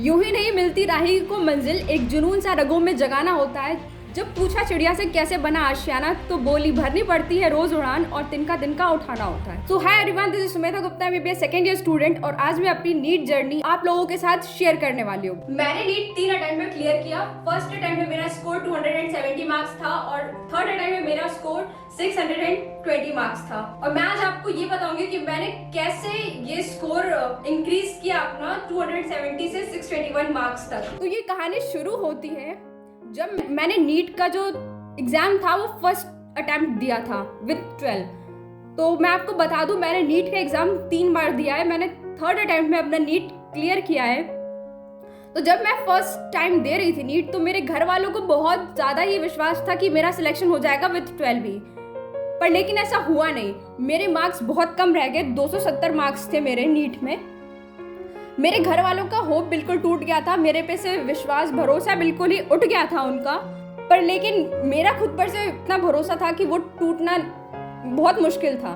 यूं ही नहीं मिलती राही को मंजिल, एक जुनून सा रगों में जगाना होता है। जब पूछा चिड़िया से कैसे बना आशियाना, तो बोली भरनी पड़ती है रोज उड़ान और तिनका तिनका उठाना होता है। So hi everyone, this is Sumedha Gupta, MBBS second year student, और आज मैं अपनी नीट जर्नी आप लोगों के साथ शेयर करने वाली हूँ। मैंने नीट 3 अटेम्प्ट में क्लियर किया। फर्स्ट अटेम्प्ट में मेरा स्कोर 270 मार्क्स था और थर्ड अटेम्प्ट में मेरा स्कोर 620 मार्क्स था। और मैं आज आपको ये बताऊंगी कि मैंने कैसे ये स्कोर इंक्रीज किया अपना 270 से 621 मार्क्स तक। तो ये कहानी शुरू होती है जब मैंने नीट का जो एग्जाम था वो फर्स्ट अटेम्प्ट दिया था विद 12। तो मैं आपको बता दूं, मैंने नीट का एग्जाम 3 बार दिया है। मैंने थर्ड अटेम्प्ट में अपना नीट क्लियर किया है। तो जब मैं फर्स्ट टाइम दे रही थी नीट, तो मेरे घर वालों को बहुत ज़्यादा ही विश्वास था कि मेरा सिलेक्शन हो जाएगा विद 12 भी, पर लेकिन ऐसा हुआ नहीं। मेरे मार्क्स बहुत कम रह गए, 270 मार्क्स थे मेरे नीट में। मेरे घर वालों का होप बिल्कुल टूट गया था, मेरे पे से विश्वास भरोसा बिल्कुल ही उठ गया था उनका। पर लेकिन मेरा खुद पर से इतना भरोसा था कि वो टूटना बहुत मुश्किल था।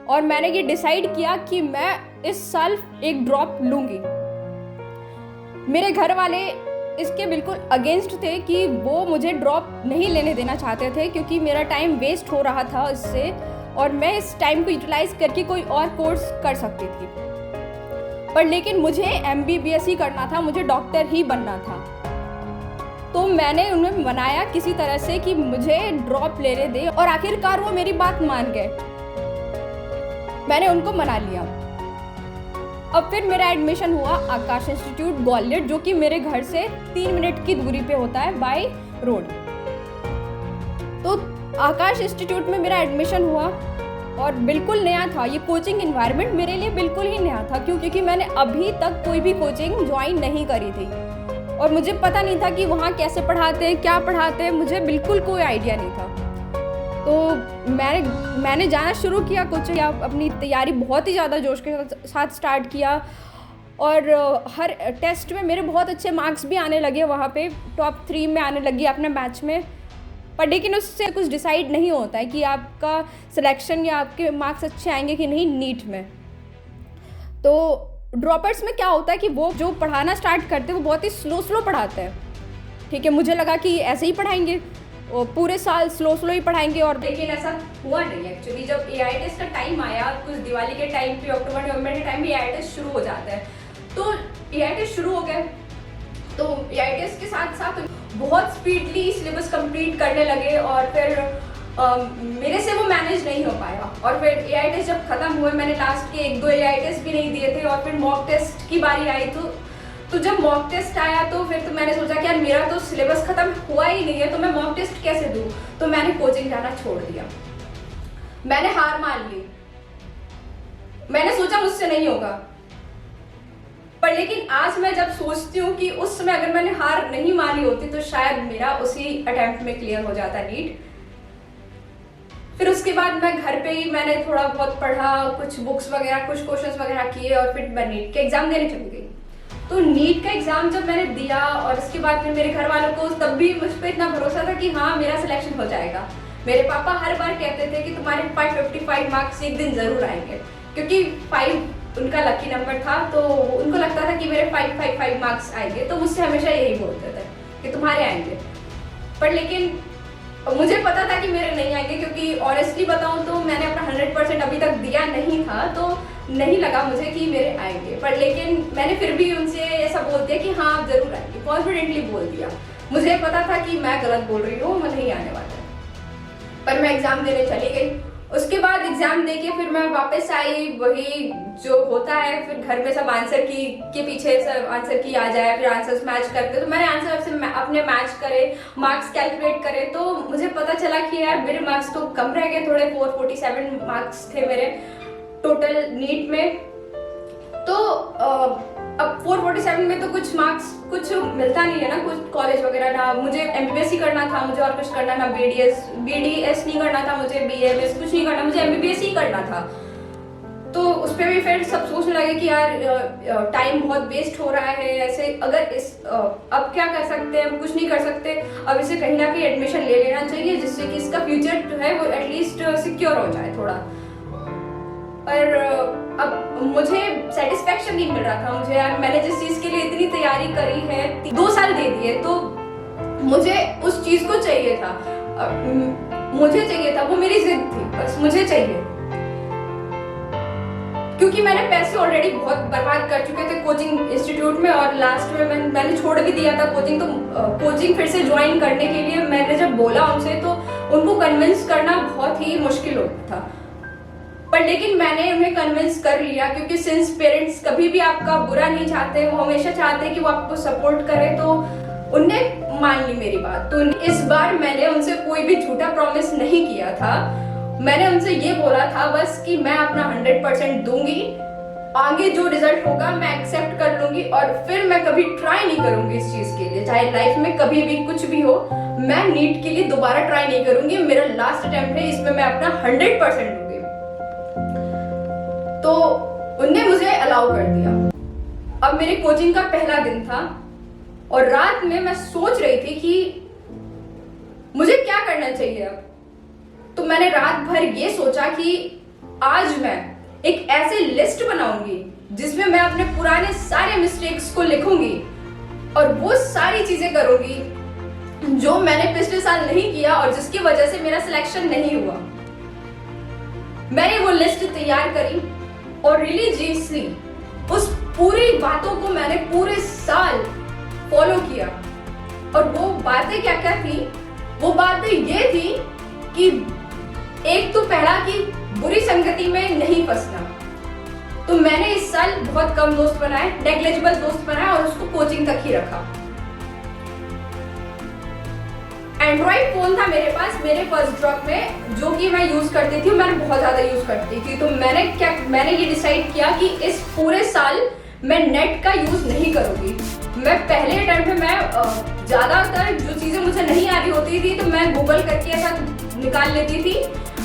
और मैंने ये डिसाइड किया कि मैं इस साल एक ड्रॉप लूंगी। मेरे घर वाले इसके बिल्कुल अगेंस्ट थे कि वो मुझे ड्रॉप नहीं लेने देना चाहते थे, क्योंकि मेरा टाइम वेस्ट हो रहा था इससे, और मैं इस टाइम को यूटिलाइज करके कोई और कोर्स कर सकती थी। पर लेकिन मुझे एमबीबीएस ही करना था, मुझे डॉक्टर ही बनना था। तो मैंने उन्हें मनाया किसी तरह से कि मुझे ड्रॉप लेने दे, और आखिरकार वो मेरी बात मान गए। मैंने उनको मना लिया। अब फिर मेरा एडमिशन हुआ आकाश इंस्टीट्यूट ग्वालियर, जो कि मेरे घर से 3 मिनट की दूरी पे होता है बाय रोड। तो आकाश इंस्टीट्यूट में मेरा एडमिशन हुआ और बिल्कुल नया था ये कोचिंग इन्वायरमेंट, मेरे लिए बिल्कुल ही नया था, क्योंकि मैंने अभी तक कोई भी कोचिंग ज्वाइन नहीं करी थी और मुझे पता नहीं था कि वहाँ कैसे पढ़ाते हैं, क्या पढ़ाते हैं, मुझे बिल्कुल कोई आइडिया नहीं था। तो मैंने जाना शुरू किया कोचिंग, अपनी तैयारी बहुत ही ज़्यादा जोश के साथ स्टार्ट किया, और हर टेस्ट में मेरे बहुत अच्छे मार्क्स भी आने लगे, वहाँ पे टॉप 3 में आने लगी अपने बैच में। पर लेकिन उससे कुछ डिसाइड नहीं होता है कि आपका सिलेक्शन या आपके मार्क्स अच्छे आएंगे कि नहीं नीट में। तो ड्रॉपर्स में क्या होता है कि वो जो पढ़ाना स्टार्ट करते हैं वो बहुत ही स्लो पढ़ाते हैं। ठीक है, मुझे लगा कि ऐसे ही पढ़ाएंगे और पूरे साल स्लो ही पढ़ाएंगे, और लेकिन ऐसा हुआ नहीं। एक्चुअली जब एआई टेस्ट का टाइम आया, कुछ दिवाली के टाइम पे, अक्टूबर नवंबर के टाइम पे एआई टेस्ट शुरू हो जाता है। तो एआई टेस्ट शुरू हो गए, तो एआई टेस्ट के साथ साथ बहुत स्पीडली सिलेबस कंप्लीट करने लगे, और फिर मेरे से वो मैनेज नहीं हो पाया। और फिर एआई टेस्ट जब खत्म हुए, मैंने लास्ट के 1-2 एआई टेस्ट भी नहीं दिए थे, और फिर मॉक टेस्ट की बारी आई। तो जब मॉक टेस्ट आया तो फिर तो मैंने सोचा कि यार मेरा तो सिलेबस खत्म हुआ ही नहीं है, तो मैं मॉक टेस्ट कैसे दूँ। तो मैंने कोचिंग जाना छोड़ दिया, मैंने हार मान ली। मैंने सोचा मुझसे नहीं होगा। पर लेकिन आज मैं जब सोचती हूँ कि उस समय अगर मैंने हार नहीं मानी होती तो शायद मेरा उसी अटेम्प्ट में क्लियर हो जाता नीट। फिर उसके बाद मैं घर पे ही मैंने थोड़ा बहुत पढ़ा, कुछ बुक्स वगैरह, कुछ क्वेश्चंस वगैरह किए, और फिर मैं नीट के एग्जाम देने चली गई। तो नीट का एग्जाम जब मैंने दिया, और उसके बाद फिर मेरे घर वालों को तब भी मुझ पर इतना भरोसा था कि हाँ मेरा सिलेक्शन हो जाएगा। मेरे पापा हर बार कहते थे कि तुम्हारे 555 मार्क्स एक दिन जरूर आएंगे, क्योंकि 5 उनका लकी नंबर था, तो उनको लगता था कि मेरे 555 मार्क्स आएंगे। तो मुझसे हमेशा यही बोलते थे कि तुम्हारे आएंगे। पर लेकिन मुझे पता था कि मेरे नहीं आएंगे, क्योंकि ऑनेस्टली बताऊं तो मैंने अपना 100% अभी तक दिया नहीं था, तो नहीं लगा मुझे कि मेरे आएंगे। पर लेकिन मैंने फिर भी उनसे ऐसा बोल दिया कि हाँ जरूर आएंगे, कॉन्फिडेंटली बोल दिया। मुझे पता था कि मैं गलत बोल रही हूँ, मैं नहीं आने वाला। पर मैं एग्जाम देने चली गई। उसके बाद एग्जाम देके फिर मैं वापस आई, वही जो होता है, फिर घर में सब आंसर की के पीछे सब आंसर की आ जाए, फिर आंसर्स मैच करते। तो मैंने आंसर से अपने मैच करे, मार्क्स कैलकुलेट करे, तो मुझे पता चला कि यार मेरे मार्क्स तो कम रह गए थोड़े, 447 मार्क्स थे मेरे टोटल नीट में। तो अब 447 में तो कुछ मार्क्स कुछ मिलता नहीं है ना, कुछ कॉलेज वगैरह ना, मुझे एमबीबीएस ही करना था, मुझे और कुछ करना ना, बीडीएस नहीं करना था, मुझे बीएमएस कुछ नहीं करना, मुझे एमबीबीएस ही करना था। तो उस पर भी फिर सब सोचने लगे कि यार टाइम बहुत वेस्ट हो रहा है ऐसे, अगर अब क्या कर सकते हैं, कुछ नहीं कर सकते, अब इसे कहीं ना कहीं एडमिशन ले लेना चाहिए, जिससे कि इसका फ्यूचर जो है वो एटलीस्ट सिक्योर हो जाए थोड़ा। पर अब मुझे सेटिस्फेक्शन नहीं मिल रहा था। मुझे यार मैंने जिस चीज के लिए इतनी तैयारी करी है, 2 साल दे दिए, तो मुझे उस चीज को चाहिए था। मुझे चाहिए था, वो मेरी जिद थी, बस मुझे चाहिए। क्योंकि मैंने पैसे ऑलरेडी बहुत बर्बाद कर चुके थे कोचिंग इंस्टीट्यूट में, और लास्ट में मैंने छोड़ भी दिया था कोचिंग। तो कोचिंग फिर से ज्वाइन करने के लिए मैंने जब बोला उनसे, तो उनको कन्विंस करना बहुत ही मुश्किल होता था। पर लेकिन मैंने उन्हें कन्विंस कर लिया, क्योंकि सिंस पेरेंट्स कभी भी आपका बुरा नहीं चाहते, वो हमेशा चाहते हैं कि वो आपको सपोर्ट करे। तो उनने मान ली मेरी बात। तो इस बार मैंने उनसे कोई भी झूठा प्रॉमिस नहीं किया था। मैंने उनसे ये बोला था बस कि मैं अपना 100% दूंगी, आगे जो रिजल्ट होगा मैं एक्सेप्ट कर लूंगी, और फिर मैं कभी ट्राई नहीं करूंगी इस चीज के लिए। चाहे लाइफ में कभी भी कुछ भी हो, मैं नीट के लिए दोबारा ट्राई नहीं करूंगी। मेरा लास्ट अटेम्प्ट है, इसमें मैं अपना 100% दूंगी। तो उनने मुझे अलाउ कर दिया। अब मेरे कोचिंग का पहला दिन था, और रात में मैं सोच रही थी कि मुझे क्या करना चाहिए अब। तो मैंने रात भर ये सोचा कि आज मैं एक ऐसे लिस्ट बनाऊंगी जिसमें मैं अपने पुराने सारे मिस्टेक्स को लिखूंगी, और वो सारी चीजें करूंगी जो मैंने पिछले साल नहीं किया और जिसकी वजह से मेरा सिलेक्शन नहीं हुआ। मैंने वो लिस्ट तैयार करी, और रिलीजियसली उस पूरी बातों को मैंने पूरे साल फॉलो किया। और वो बातें क्या क्या थी? वो बातें ये थी कि एक तो पहला कि बुरी संगति में नहीं फंसना। तो मैंने इस साल बहुत कम दोस्त बनाए, नेग्लिजिबल दोस्त बनाए, और उसको कोचिंग तक ही रखा। एंड्रॉइड फोन था मेरे पास मेरे फर्स्ट ड्रॉप में, जो कि मैं यूज करती थी, मैंने बहुत ज्यादा यूज करती थी। तो मैंने ये डिसाइड किया कि इस पूरे साल मैं नेट का यूज नहीं करूंगी। मैं पहले अटेम्प्ट में मैं ज्यादातर जो चीजें मुझे नहीं आ रही होती थी तो मैं गूगल करके ऐसा निकाल लेती थी,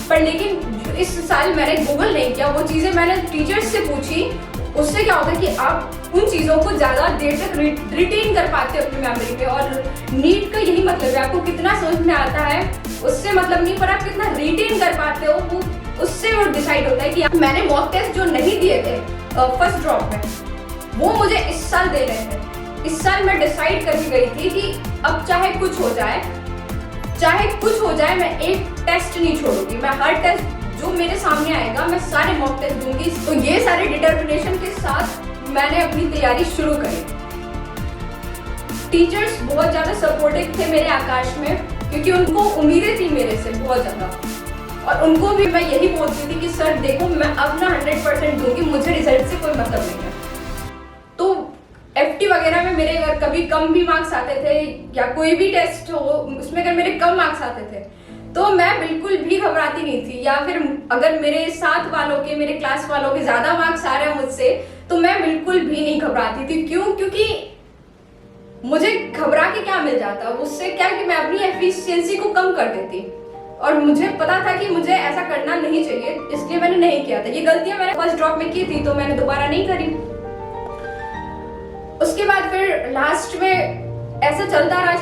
पर लेकिन इस साल मैंने गूगल नहीं किया। वो चीजें मैंने टीचर्स से पूछी। उससे क्या होता है कि आप उन चीजों को ज्यादा देर तक रिटेन कर पाते हो अपनी मेमोरी पे, और नीट का यही मतलब है, आपको कितना समझ में आता है उससे मतलब नहीं, पर आप कितना रिटेन कर पाते हो वो उससे वो डिसाइड होता है। कि मैंने मॉक टेस्ट जो नहीं दिए थे फर्स्ट ड्रॉप में, वो मुझे इस साल देने हैं। इस साल मैं डिसाइड करके गई थी कि अब चाहे कुछ हो जाए, मैं एक टेस्ट नहीं छोड़ूंगी। मैं हर टेस्ट जो मेरे सामने आएगा मैं सारे मॉक टेस्ट दूंगी। तो ये सारे डिटर्मिनेशन के साथ मैंने अपनी तैयारी शुरू करी। टीचर्स बहुत ज्यादा सपोर्टिव थे मेरे आकाश में, क्योंकि उनको उम्मीदें थी मेरे से बहुत ज्यादा, और उनको भी मैं यही बोलती थी कि सर देखो मैं अपना 100% दूंगी, मुझे रिजल्ट से कोई मतलब नहीं है। तो एफटी वगैरह में मेरे अगर कभी कम भी मार्क्स आते थे, या कोई भी टेस्ट हो उसमें अगर मेरे कम मार्क्स आते थे, तो मैं बिल्कुल भी घबराती नहीं थी। या फिर अगर मेरे साथ वालों के, मेरे क्लास वालों के ज्यादा मार्क्स आ रहे हैं मुझसे, तो मैं बिल्कुल भी नहीं घबराती थी। क्यों? क्योंकि मुझे घबरा के क्या मिल जाता, उससे क्या कि मैं अपनी एफिशिएंसी को कम कर देती, और मुझे पता था कि मुझे ऐसा करना नहीं चाहिए, इसलिए मैंने नहीं किया था। ये गलतियां मैंने फर्स्ट ड्रॉप में की थी, तो मैंने दोबारा नहीं करी। उसके बाद फिर लास्ट में ऐसा चलता रहा,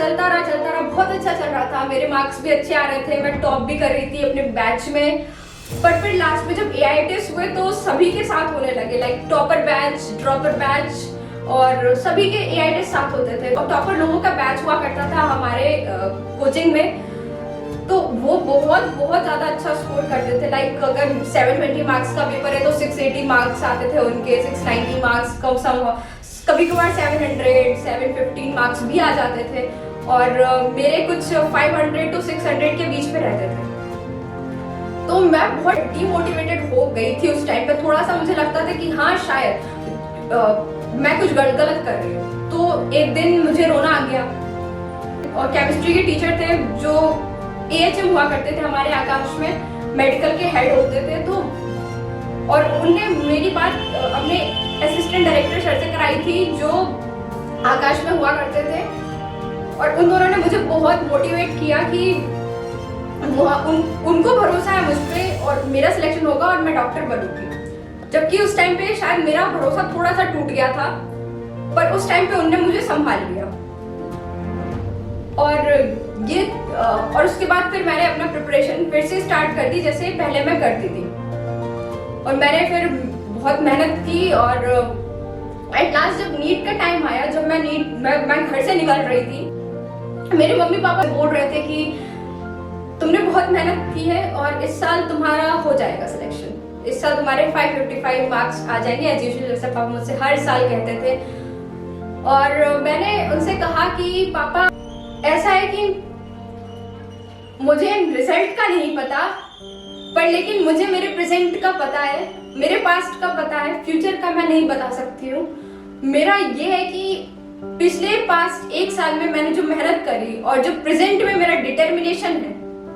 बहुत अच्छा चल रहा था। मेरे मार्क्स भी अच्छे आ रहे थे, मैं टॉप भी कर रही थी अपने बैच में। पर फिर लास्ट में जब एआईटीएस हुए तो सभी के साथ होने लगे, like topper batch, dropper batch, और सभी के एआईटीएस साथ होते थे। और टॉपर लोगों का बैच हुआ करता था हमारे कोचिंग में, तो वो बहुत ज्यादा अच्छा स्कोर करते थे। लाइक अगर 720 मार्क्स का पेपर है तो 680 मार्क्स आते थे उनके, 690 मार्क्स कम सम, कभी कभार 700, 715 मार्क्स भी आ जाते थे, और मेरे कुछ 500 to 600 के बीच में रहते थे। तो मैं बहुत डिमोटिवेटेड हो गई थी उस टाइम पे। थोड़ा सा मुझे लगता था कि हाँ शायद मैं कुछ गलत कर रही हूँ। तो एक दिन मुझे रोना आ गया, और केमिस्ट्री के टीचर थे जो एएचएम हुआ करते थे हमारे आकाश में, मेडिकल के हेड होते थे। तो और उनने मेरी बात अपने असिस्टेंट डायरेक्टर सर से कराई थी जो आकाश में हुआ करते थे, और उन दोनों ने मुझे बहुत मोटिवेट किया कि उनको भरोसा है मुझ पे और मेरा सिलेक्शन होगा और मैं डॉक्टर बनूंगी। जबकि उस टाइम पे शायद मेरा भरोसा थोड़ा सा टूट गया था, पर उस टाइम पे उन्होंने मुझे संभाल लिया। और उसके बाद फिर मैंने अपना प्रिपरेशन फिर से स्टार्ट कर दी जैसे पहले मैं करती थी। और मैंने फिर बहुत मेहनत की और एट लास्ट जब नीट का टाइम आया, जब मैं घर से निकल रही थी, मेरे मम्मी पापा बोल रहे थे कि तुमने बहुत मेहनत की है और इस साल तुम्हारा हो जाएगा सिलेक्शन, इस साल तुम्हारे 555 मार्क्स आ जाएंगे एज यूजुअल, जैसे पापा मुझसे हर साल कहते थे। और मैंने उनसे कहा कि पापा ऐसा है कि मुझे रिजल्ट का नहीं पता, पर लेकिन मुझे मेरे प्रेजेंट का पता है, मेरे पास्ट का पता है, फ्यूचर का मैं नहीं बता सकती हूँ। मेरा ये है कि पिछले पास्ट 1 साल में मैंने जो मेहनत करी और जो प्रेजेंट में मेरा डिटर्मिनेशन है,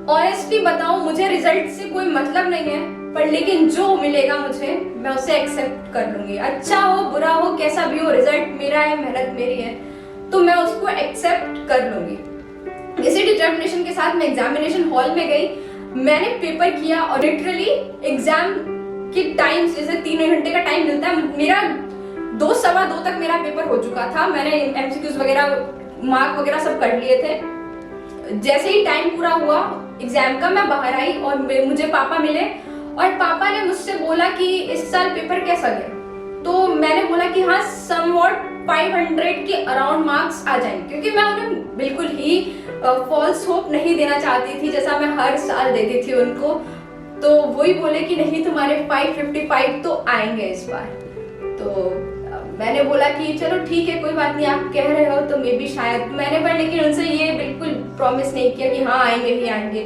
ऑनेस्टली बताऊं मुझे रिजल्ट से कोई मतलब नहीं है, पर लेकिन जो मिलेगा मुझे मैं उसे एक्सेप्ट कर लूंगी। अच्छा हो बुरा हो कैसा भी हो, रिजल्ट मेरा है, मेहनत मेरी है, तो मैं उसको एक्सेप्ट कर लूंगी। इसी डिटर्मिनेशन के साथ मैं एग्जामिनेशन हॉल में गई, मैंने पेपर किया और लिटरली एग्जाम के टाइम जैसे 3 घंटे का टाइम मिलता है, मेरा 2 सवा 2 तक मेरा पेपर हो चुका था। मैंने एमसीक्यूज वगैरह मार्क वगैरह सब कर लिए थे। जैसे ही टाइम पूरा हुआ एग्जाम का, मैं बाहर आई और मुझे पापा मिले और पापा ने मुझसे बोला कि इस साल पेपर कैसा गया। तो मैंने बोला कि हाँ समवॉट 500 के अराउंड मार्क्स आ जाएंगे, क्योंकि मैं उन्हें बिल्कुल ही फॉल्स होप नहीं देना चाहती थी जैसा मैं हर साल देती थी उनको। तो वही बोले कि नहीं तुम्हारे 555 तो आएंगे इस बार। तो मैंने बोला कि चलो ठीक है कोई बात नहीं, आप कह रहे हो तो मे भी शायद, मैंने पर लेकिन उनसे ये बिल्कुल प्रॉमिस नहीं किया कि हाँ आएंगे ही आएंगे,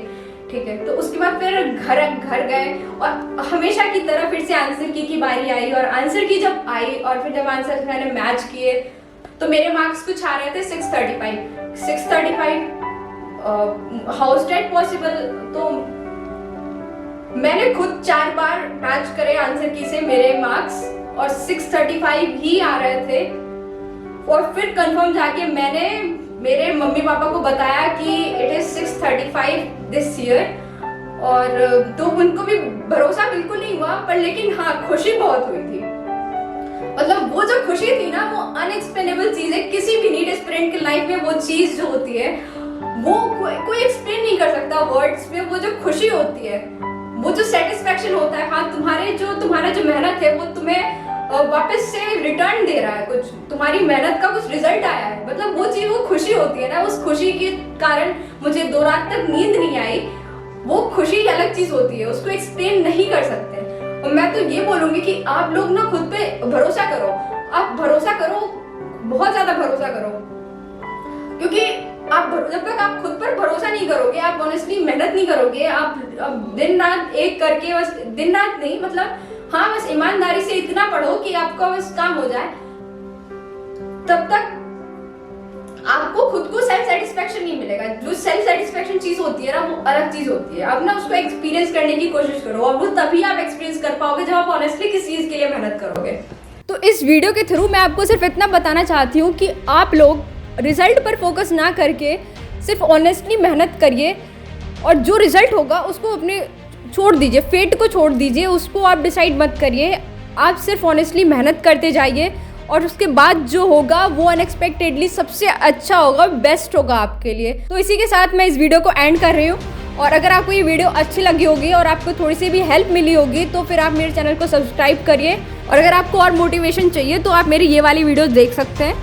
ठीक है। तो उसके बाद फिर घर गए और हमेशा की तरह फिर से आंसर की बारी आई और आंसर की जब आई और फिर जब आंसर मैंने मैच किए तो मेरे मार्क्स कुछ आ रहे थे 635 हाउ इज दैट पॉसिबल। तो मैंने खुद 4 बार मैच करे आंसर की से मेरे मार्क्स और 635 ही आ रहे थे। और फिर कंफर्म जाके मैंने मेरे मम्मी पापा को बताया कि इट इज 635 दिस ईयर। और तो उनको भी भरोसा बिल्कुल नहीं हुआ, पर लेकिन हाँ खुशी बहुत हुई थी। मतलब वो जो खुशी थी ना, वो अनएक्सप्लेनेबल चीज है। किसी भी नीट एस्पिरेंट की लाइफ में वो चीज जो होती है वो कोई एक्सप्लेन नहीं कर सकता वर्ड्स में। वो जो खुशी होती है, वो जो सेटिस्फेक्शन होता है, हाँ तुम्हारा जो मेहनत है वो तुम्हें वापस से रिटर्न दे रहा है, कुछ तुम्हारी मेहनत का कुछ रिजल्ट आया है, मतलब वो चीज वो खुशी होती है ना। उस खुशी के कारण मुझे 2 रात तक नींद नहीं आई। वो खुशी अलग चीज होती है, उसको एक्सप्लेन नहीं कर सकते। और मैं तो ये बोलूंगी कि आप लोग ना खुद पे भरोसा करो, आप भरोसा करो, बहुत ज्यादा भरोसा करो, क्योंकि आप जब तक आप खुद पर भरोसा नहीं करोगे, आप ऑनेस्टली मेहनत नहीं करोगे, आप दिन रात एक करके, बस दिन रात नहीं मतलब हाँ बस ईमानदारी से इतना पढ़ो कि आपका बस काम हो जाए, तब तक आपको खुद को सेल्फ सेटिस्फेक्शन नहीं मिलेगा। जो सेल्फ सेटिस्फेक्शन चीज होती है ना, वो अलग चीज होती है। अब ना उसको एक्सपीरियंस करने की कोशिश करो और वो तभी आप एक्सपीरियंस कर पाओगे जब आप ऑनेस्टली किसी चीज के लिए मेहनत करोगे। तो इस वीडियो के थ्रू मैं आपको सिर्फ इतना बताना चाहती हूँ कि आप लोग रिजल्ट पर फोकस ना करके सिर्फ ऑनेस्टली मेहनत करिए और जो रिजल्ट होगा उसको अपने छोड़ दीजिए, फेट को छोड़ दीजिए, उसको आप डिसाइड मत करिए। आप सिर्फ ऑनेस्टली मेहनत करते जाइए और उसके बाद जो होगा वो अनएक्सपेक्टेडली सबसे अच्छा होगा, बेस्ट होगा आपके लिए। तो इसी के साथ मैं इस वीडियो को एंड कर रही हूँ। और अगर आपको ये वीडियो अच्छी लगी होगी और आपको थोड़ी सी भी हेल्प मिली होगी तो फिर आप मेरे चैनल को सब्सक्राइब करिए। और अगर आपको और मोटिवेशन चाहिए तो आप मेरी ये वाली वीडियो देख सकते हैं।